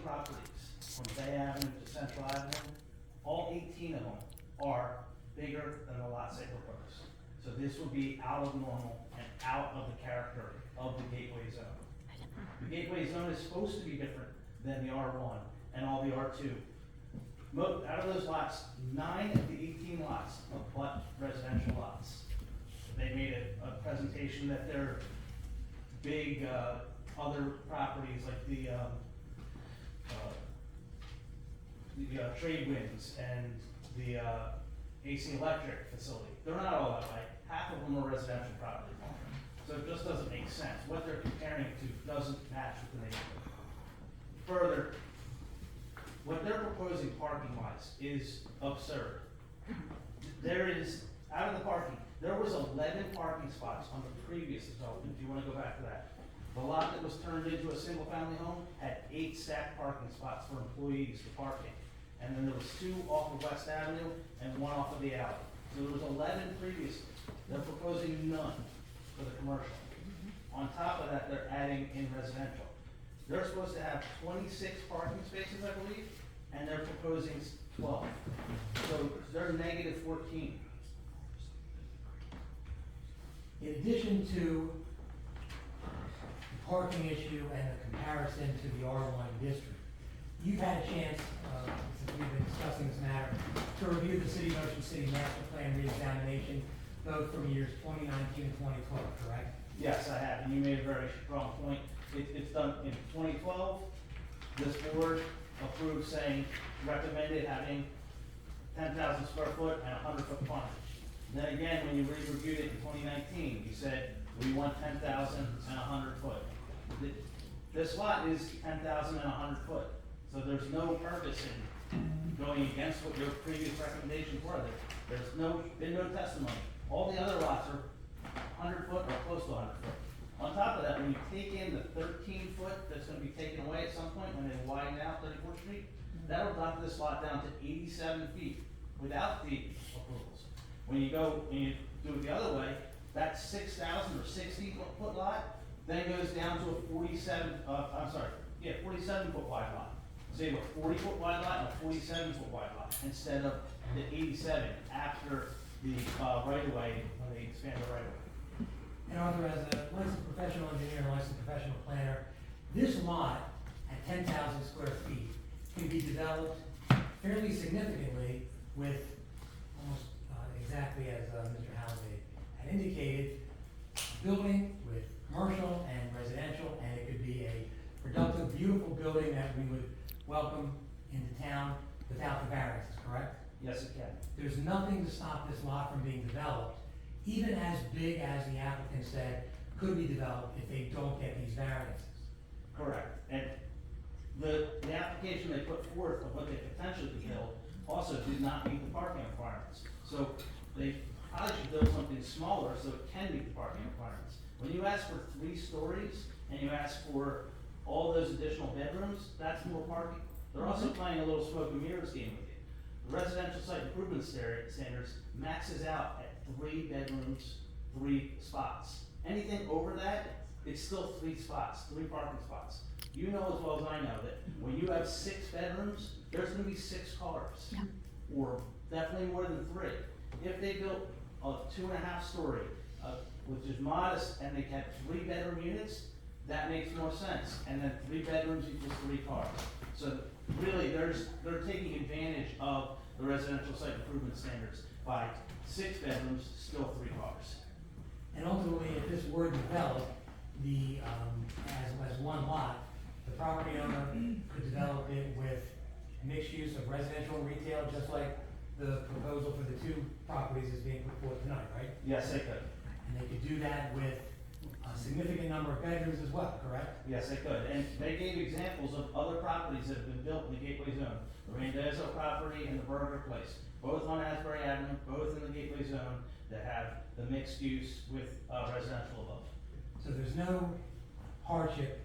properties from Bay Avenue to Central Avenue, all 18 of them are bigger than the lots they propose. So this would be out of normal and out of the character of the gateway zone. The gateway zone is supposed to be different than the R1 and all the R2. Out of those lots, 9 of the 18 lots are residential lots. They made a presentation that they're big other properties like the trade winds and the AC electric facility. They're not all that way. Half of them are residential property. So it just doesn't make sense. What they're comparing it to doesn't match with the neighborhood. Further, what they're proposing parking-wise is absurd. There is, out of the parking, there was 11 parking spots on the previous development, if you wanna go back to that. The lot that was turned into a single-family home had 8 stacked parking spots for employees for parking. And then there was 2 off of West Avenue and 1 off of the alley. So there was 11 previously. They're proposing none for the commercial. On top of that, they're adding in residential. They're supposed to have 26 parking spaces, I believe, and they're proposing 12. So they're negative 14. In addition to the parking issue and the comparison to the R1 district, you've had a chance, since we've been discussing this matter, to review the City of Ocean City Master Plan reexamination, both from years 2019 and 2012, correct? Yes, I have, and you made a very strong point. It's done in 2012. This board approved saying, recommended having 10,000 square foot and 100-foot frontage. Then again, when you re-reviewed it in 2019, you said, we want 10,000 and 100 foot. This lot is 10,000 and 100 foot, so there's no purpose in going against what your previous recommendations were. There's been no testimony. All the other lots are 100 foot or close to 100 foot. On top of that, when you take in the 13 foot that's gonna be taken away at some point when they widen out 34th Street, that'll knock this lot down to 87 feet without the approvals. When you do it the other way, that 6,000 or 60 foot lot then goes down to a 47 foot wide lot. So you have a 40 foot wide lot and a 47 foot wide lot instead of the 87 after the right of way, when they expand the right of way. And Arthur, as a licensed professional engineer and licensed professional planner, this lot at 10,000 square feet can be developed fairly significantly with almost exactly as Mr. Halliday had indicated, building with commercial and residential, and it could be a productive, beautiful building that we would welcome into town without the variances, correct? Yes, it can. There's nothing to stop this lot from being developed, even as big as the applicant said could be developed if they don't get these variances. Correct. And the application they put forth of what they potentially could build also did not meet the parking requirements. So they probably should build something smaller so it can meet the parking requirements. When you ask for 3 stories and you ask for all those additional bedrooms, that's more parking. They're also playing a little smoke and mirrors game with you. The residential site improvement standards maxes out at 3 bedrooms, 3 spots. Anything over that, it's still 3 spots, 3 parking spots. You know as well as I know that when you have 6 bedrooms, there's gonna be 6 cars. Yeah. Or definitely more than 3. If they built a 2.5 story, which is modest, and they had 3 bedroom units, that makes more sense. And then 3 bedrooms equals 3 cars. So really, they're taking advantage of the residential site improvement standards by 6 bedrooms, still 3 cars. And ultimately, if this were developed, as one lot, the property owner could develop it with mixed use of residential and retail, just like the proposal for the 2 properties is being put forth tonight, right? Yes, they could. And they could do that with a significant number of bedrooms as well, correct? Yes, they could. And they gave examples of other properties that have been built in the Gateway Zone. The Randazzo property and the Burger Place, both on Asbury Avenue, both in the Gateway Zone, that have the mixed use with residential above. So there's no hardship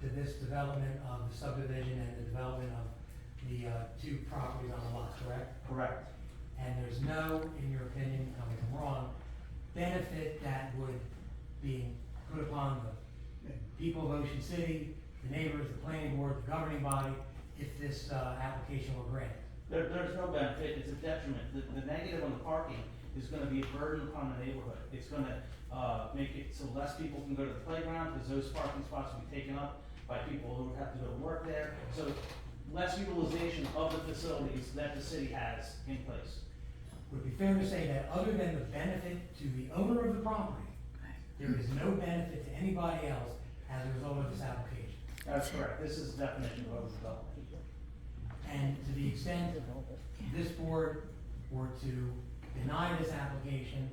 to this development of the subdivision and the development of the 2 properties on the lot, correct? Correct. And there's no, in your opinion, tell me if I'm wrong, benefit that would be put upon the people of Ocean City, the neighbors, the planning board, the governing body, if this application were granted? There's no benefit, it's a detriment. The negative on the parking is gonna be a burden upon the neighborhood. It's gonna, make it so less people can go to the playground, because those parking spots will be taken up by people who have to go to work there. So less utilization of the facilities that the city has in place. Would it be fair to say that other than the benefit to the owner of the property, there is no benefit to anybody else as a result of this application? That's correct, this is the definition of overdevelopment. And to the extent this board were to deny this application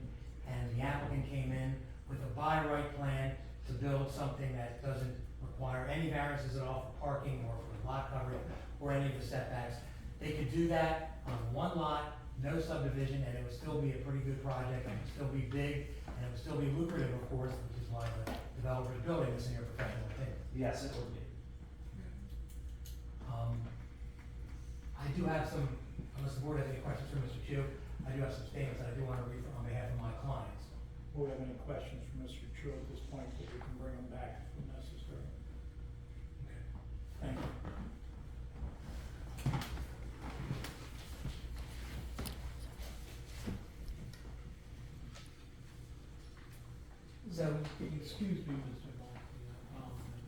and the applicant came in with a by right plan to build something that doesn't require any variances at all for parking or for lot coverage or any of the setbacks, they could do that on one lot, no subdivision, and it would still be a pretty good project, and it would still be big, and it would still be lucrative, of course, which is why the developer is building this, in your professional opinion. Yes, it would be. I do have some, unless the board has any questions for Mr. Chu, I do have some statements that I do want to read on behalf of my clients. Do we have any questions for Mr. Chu at this point, that we can bring him back if necessary? Okay. Thank you. So, Excuse me, Mr. Goldstein, I apologize.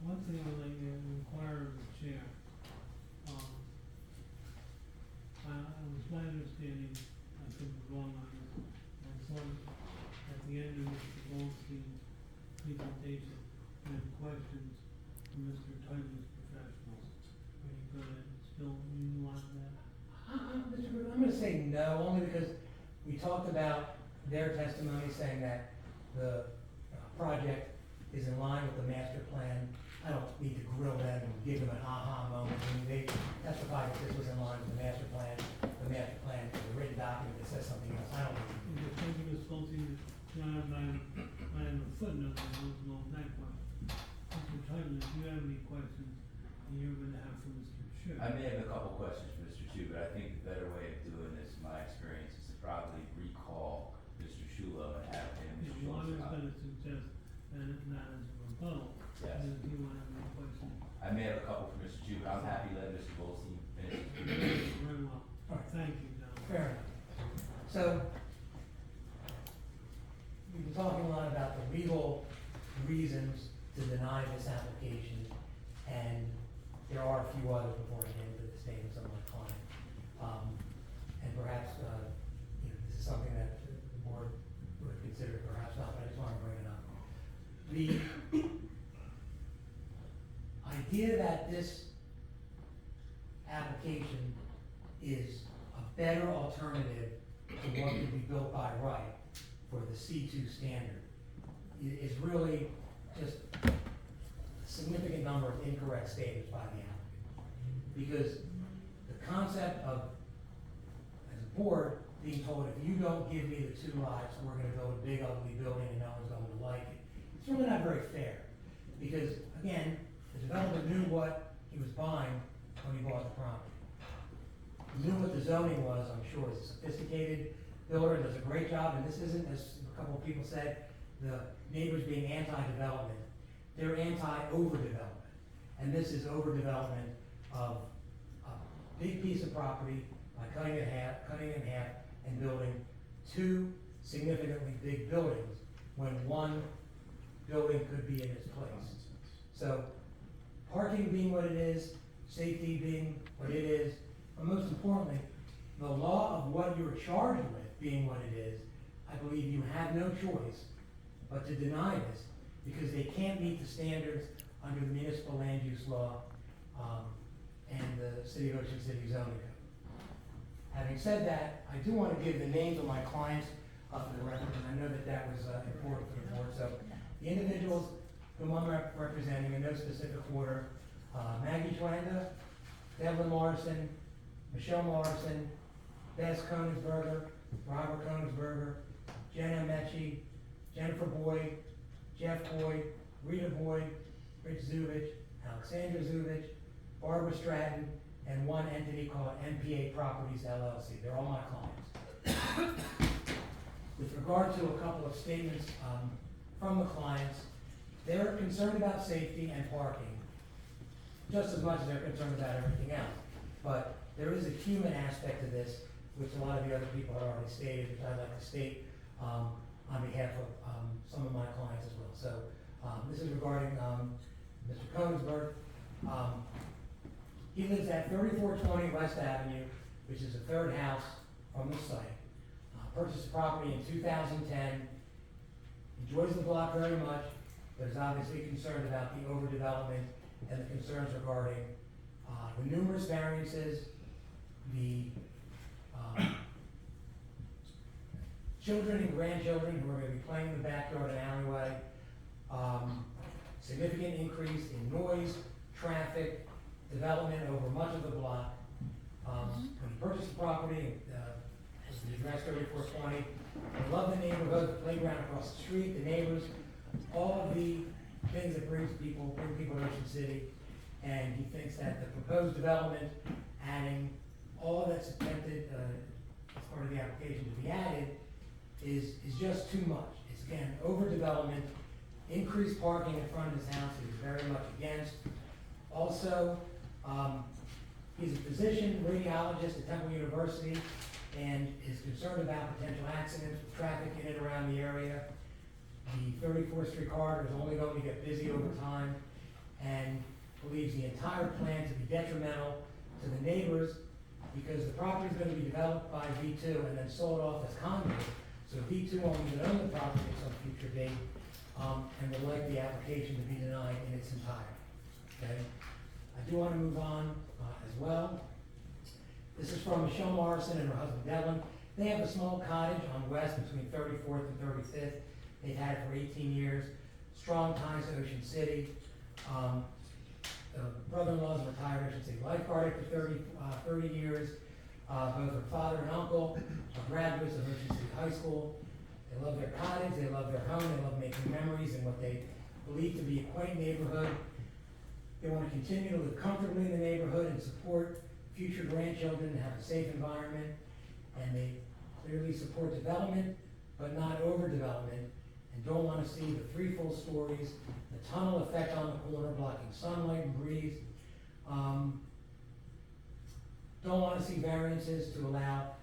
One thing I'd like to inquire of the chair. It was my understanding, I could be wrong on this, I saw at the end of Mr. Goldstein's presentation, you had questions from Mr. Teitler's professionals. Are you gonna still utilize that? I'm gonna say no, only because we talked about their testimony saying that the project is in line with the master plan. I don't need to grill them and give them an aha moment. I mean, they testified that this was in line with the master plan is a written document that says something else. I don't need. Thank you, Ms. Goldstein, I have a footnote that goes along that question. Mr. Teitler, if you have any questions, you're gonna have for Mr. Chu. I may have a couple questions for Mr. Chu, but I think the better way of doing this, in my experience, is to probably recall Mr. Shulo and have him. If you want, I was gonna suggest that it's not as a rebuttal, Yes. and if you want to have any questions. I may have a couple for Mr. Chu, but I'm happy to let Mr. Goldstein finish. Very well, All right. thank you, John. Fair enough. So, we've been talking a lot about the legal reasons to deny this application, and there are a few others before I get into the statements of my client. And perhaps, this is something that the board would consider, perhaps not, but I just want to bring it up. The idea that this application is a better alternative to what could be built by right for the C2 standard is really just a significant number of incorrect statements by the applicant. Because the concept of, as a board, being told, if you don't give me the 2 lots, we're gonna build a big ugly building and no one's going to like it. It's really not very fair. Because, again, the developer knew what he was buying when he bought the property. He knew what the zoning was, I'm sure. He's a sophisticated builder, does a great job, and this isn't, as a couple of people said, the neighbors being anti-development. They're anti-overdevelopment. And this is overdevelopment of a big piece of property by cutting it in half, and building 2 significantly big buildings when one building could be in its place. So, parking being what it is, safety being what it is, but most importantly, the law of what you're charged with being what it is, I believe you have no choice but to deny this, because they can't meet the standards under the municipal land use law, and the City of Ocean City zoning code. Having said that, I do want to give the names of my clients up for the record, and I know that that was important for the board. So the individuals whom I'm representing in no specific order, Maggie Schwanda, Devlin Morrison, Michelle Morrison, Bess Koenigsberger, Robert Koenigsberger, Jenna Mechie, Jennifer Boyd, Jeff Boyd, Rita Boyd, Rich Zuvich, Alexandra Zuvich, Barbara Stratton, and one entity called MPA Properties LLC. They're all my clients. With regard to a couple of statements from the clients, they're concerned about safety and parking. just as much as they're concerned about everything else. But there is a human aspect to this, which a lot of the other people have already stated, which I'd like to state, on behalf of, some of my clients as well. So, this is regarding, Mr. Koenigsberg. He lives at 3420 West Avenue, which is the third house from the site. Purchased the property in 2010, enjoys the block very much, but is obviously concerned about the overdevelopment and the concerns regarding the numerous variances, the children and grandchildren who are going to be playing in the backyard and alleyway, significant increase in noise, traffic, development over much of the block. When he purchased the property, the address 3420, I love the neighborhood, the playground across the street, the neighbors, all of the things that bring people to Ocean City. And he thinks that the proposed development, adding all that's attempted as part of the application to be added, is just too much. It's again, overdevelopment, increased parking in front of his house, he's very much against. Also, he's a physician, radiologist at Temple University, and is concerned about potential accidents, traffic in and around the area. The 34th Street corridor is only going to get busy over time, and believes the entire plan to be detrimental to the neighbors, because the property is going to be developed by V2 and then sold off as condos. So V2 won't even own the property at some future date, and would like the application to be denied in its entirety. Okay? I do want to move on as well. This is from Michelle Morrison and her husband Devlin. They have a small cottage on West between 34th and 35th. They've had it for 18 years. Strong ties to Ocean City. The brother-in-law is a retired Ocean City lifeguard for 30 years. Both her father and uncle are graduates of Ocean City High School. They love their cottage, they love their home, they love making memories in what they believe to be a quaint neighborhood. They want to continue to live comfortably in the neighborhood and support future grandchildren and have a safe environment. And they clearly support development, but not overdevelopment, and don't want to see the 3 full stories, the tunnel effect on the corner blocking sunlight and breeze. Don't want to see variances to allow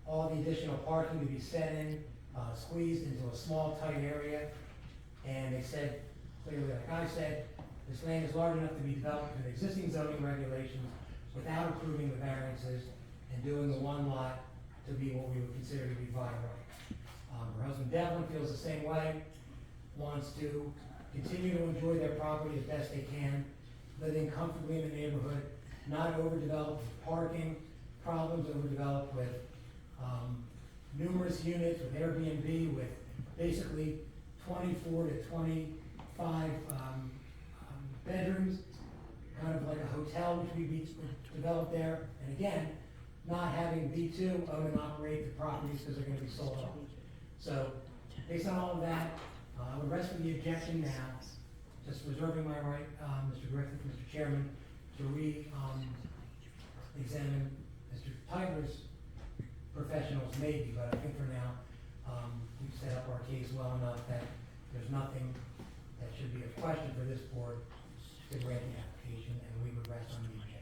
all the additional parking to be set in, squeezed into a small, tight area. And they said, clearly, like I said, this land is large enough to be developed with existing zoning regulations without approving the variances and doing the one lot to be what we would consider to be by right. Her husband Devlin feels the same way, wants to continue to enjoy their property as best they can, living comfortably in the neighborhood, not overdeveloped with parking problems, overdeveloped with numerous units, with Airbnb, with basically 24 to 25 bedrooms, kind of like a hotel which would be developed there. And again, not having V2 own and operate the properties because they're going to be sold off. So, based on all of that, I would rest for the objection now, just reserving my right, Mr. Griffith, Mr. Chairman, to examine Mr. Teitler's professionals maybe, but I think for now, we've set up our case well enough that there's nothing that should be a question for this board to grant the application, and we would rest on the objection.